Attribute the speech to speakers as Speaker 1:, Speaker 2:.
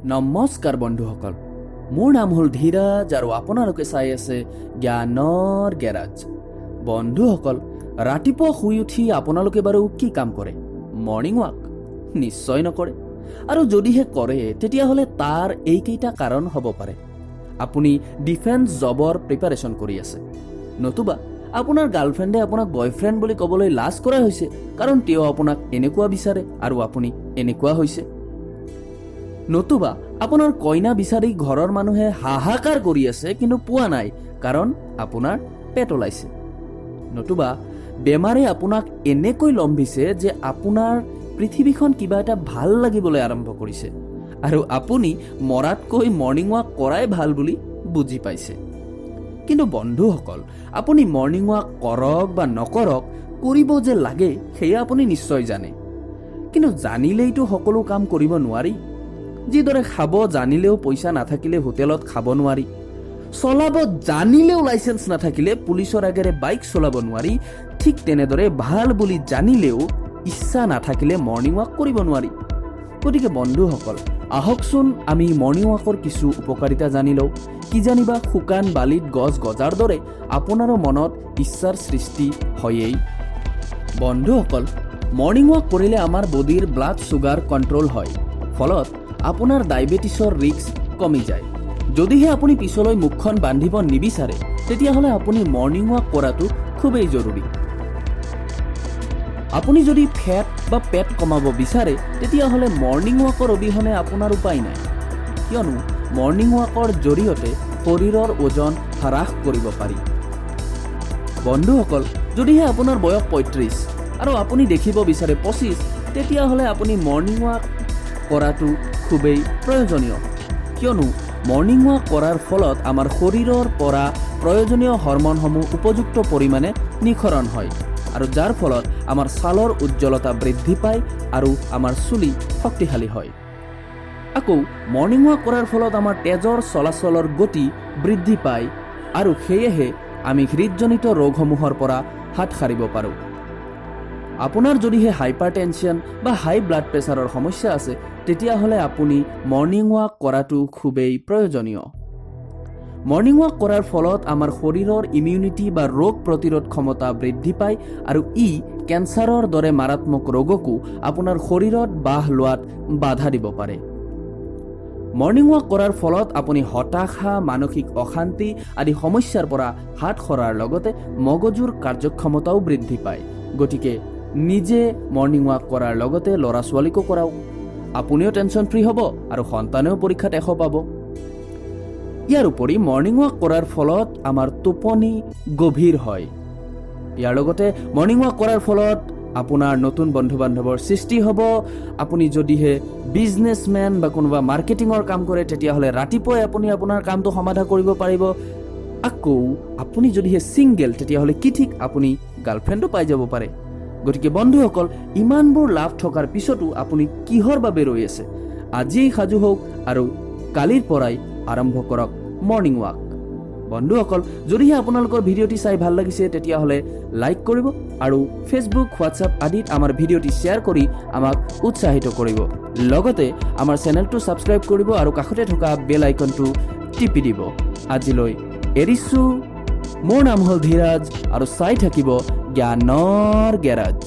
Speaker 1: নমস্কাৰ বন্ধুসকল, মোৰ নাম হ'ল ধীৰাজ আৰু আপোনালোকে চাই আছে জ্ঞানৰ গেৰাজ। বন্ধুসকল, ৰাতিপুৱা শুই উঠি আপোনালোকে বাৰু কি কাম কৰে? মৰ্ণিং ৱাক নিশ্চয় নকৰে, আৰু যদিহে কৰে তেতিয়াহ'লে তাৰ এইকেইটা কাৰণ হ'ব পাৰে। আপুনি ডিফেন্স জবৰ প্ৰিপাৰেশ্যন কৰি আছে, নতুবা আপোনাৰ গাৰ্লফ্ৰেণ্ডে আপোনাক বয়ফ্ৰেণ্ড বুলি ক'বলৈ লাজ কৰা হৈছে কাৰণ তেওঁ আপোনাক এনেকুৱা বিচাৰে আৰু আপুনি এনেকুৱা হৈছে। নতুবা আপোনাৰ কইনা বিচাৰি ঘৰৰ মানুহে হাহাকাৰ কৰি আছে কিন্তু পোৱা নাই কাৰণ আপোনাৰ পেট ওলাইছে। নতুবা বেমাৰে আপোনাক এনেকৈ লম্ভিছে যে আপোনাৰ পৃথিৱীখন কিবা এটা ভাল লাগিবলৈ আৰম্ভ কৰিছে আৰু আপুনি মৰাতকৈ মৰ্ণিং ৱাক কৰাই ভাল বুলি বুজি পাইছে। কিন্তু বন্ধুসকল, আপুনি মৰ্ণিং ৱাক কৰক বা নকৰক, কৰিব যে লাগে সেয়া আপুনি নিশ্চয় জানে। কিন্তু জানিলেইতো সকলো কাম কৰিব নোৱাৰি। যিদৰে খাব জানিলেও পইচা নাথাকিলে হোটেলত খাব নোৱাৰি, চলাব জানিলেও লাইচেন্স নাথাকিলে পুলিচৰ আগেৰে বাইক চলাব নোৱাৰি, ঠিক তেনেদৰে ভাল বুলি জানিলেও ইচ্ছা নাথাকিলে মৰ্ণিং ৱাক কৰিব নোৱাৰি। গতিকে বন্ধুসকল, আহকচোন আমি মৰ্ণিং ৱাকৰ কিছু উপকাৰিতা জানি লওঁ। কি জানিবা, শুকান বালিত গছ গজাৰ দৰে আপোনাৰো মনত ইচ্ছাৰ সৃষ্টি হয়েই। বন্ধুসকল, মৰ্ণিং ৱাক কৰিলে আমাৰ বডিৰ ব্লাড ছুগাৰ কণ্ট্ৰল হয়, ফলত আপোনাৰ ডায়েবেটিছৰ ৰিস্ক কমি যায়। যদিহে আপুনি পিছলৈ মুখখন বান্ধিব নিবিচাৰে তেতিয়াহ'লে আপুনি মৰ্ণিং ৱাক কৰাটো খুবেই জৰুৰী। আপুনি যদি ফেট বা পেট কমাব বিচাৰে তেতিয়াহ'লে মৰ্ণিং ৱাকৰ অবিহনে আপোনাৰ উপায় নাই, কিয়নো মৰ্ণিং ৱাকৰ জৰিয়তে শৰীৰৰ ওজন হ্ৰাস কৰিব পাৰি। বন্ধুসকল, যদিহে আপোনাৰ বয়স ৩৫ আৰু আপুনি দেখিব বিচাৰে ২৫, তেতিয়াহ'লে আপুনি মৰ্ণিং ৱাক কৰাটো খুবেই প্ৰয়োজনীয়, কিয়নো মৰ্ণিং ৱাক কৰাৰ ফলত আমাৰ শৰীৰৰ পৰা প্ৰয়োজনীয় হৰম'নসমূহ উপযুক্ত পৰিমাণে নিঃসৰণ হয় আৰু যাৰ ফলত আমাৰ ছালৰ উজ্জ্বলতা বৃদ্ধি পায় আৰু আমাৰ চুলি শক্তিশালী হয়। আকৌ মৰ্ণিং ৱাক কৰাৰ ফলত আমাৰ তেজৰ চলাচলৰ গতি বৃদ্ধি পায় আৰু সেয়েহে আমি হৃদজনিত ৰোগসমূহৰ পৰা হাত সাৰিব পাৰোঁ। আপোনাৰ যদিহে হাইপাৰ টেনশ্যন বা হাই ব্লাড প্ৰেছাৰৰ সমস্যা আছে তেতিয়াহ'লে আপুনি মৰ্ণিং ৱাক কৰাটো খুবেই প্ৰয়োজনীয়। মৰ্ণিং ৱাক কৰাৰ ফলত আমাৰ শৰীৰৰ ইমিউনিটি বা ৰোগ প্ৰতিৰোধ ক্ষমতা বৃদ্ধি পায় আৰু ই কেঞ্চাৰৰ দৰে মাৰাত্মক ৰোগকো আপোনাৰ শৰীৰত বাহ লোৱাত বাধা দিব পাৰে। মৰ্ণিং ৱাক কৰাৰ ফলত আপুনি হতাশা, মানসিক অশান্তি আদি সমস্যাৰ পৰা হাত সৰাৰ লগতে মগজুৰ কাৰ্যক্ষমতাও বৃদ্ধি পায়। গতিকে নিজে মৰ্ণিং ৱাক কৰাৰ লগতে ল'ৰা ছোৱালীকো কৰাওক। আপুনিও টেনশ্যন ফ্ৰী হ'ব আৰু সন্তানেও পৰীক্ষাত ১০০ পাব। ইয়াৰ উপৰি মৰ্ণিং ৱাক কৰাৰ ফলত আমাৰ টোপনি গভীৰ হয়। ইয়াৰ লগতে মৰ্ণিং ৱাক কৰাৰ ফলত আপোনাৰ নতুন বন্ধু বান্ধৱৰ সৃষ্টি হ'ব। আপুনি যদিহে বিজনেছমেন বা কোনোবা মাৰ্কেটিঙৰ কাম কৰে তেতিয়াহ'লে ৰাতিপুৱাই আপুনি আপোনাৰ কামটো সমাধা কৰিব পাৰিব। আকৌ আপুনি যদিহে ছিংগেল তেতিয়াহ'লে কি ঠিক আপুনি গাৰ্লফ্ৰেণ্ডো পাই যাব পাৰে। গতিকে বন্ধুসকল, ইমানবোৰ লাভ থকাৰ পিছতো আপুনি কিহৰ বাবে ৰৈ আছে? আজিয়েই সাজু হওক আৰু কালিৰ পৰাই আৰম্ভ কৰক মৰ্ণিং ৱাক। বন্ধুসকল, যদিহে আপোনালোকৰ ভিডিঅ'টি চাই ভাল লাগিছে তেতিয়াহ'লে লাইক কৰিব আৰু ফেচবুক, হোৱাটছআপ আদিত আমাৰ ভিডিঅ'টি শ্বেয়াৰ কৰি আমাক উৎসাহিত কৰিব। লগতে আমাৰ চেনেলটো ছাবস্ক্ৰাইব কৰিব আৰু কাষতে থকা বেল আইকনটো টিপি দিব। আজিলৈ এৰিছোঁ। মোৰ নাম হ'ল ধীৰাজ আৰু চাই থাকিব জ্ঞানৰ গেৰাজ।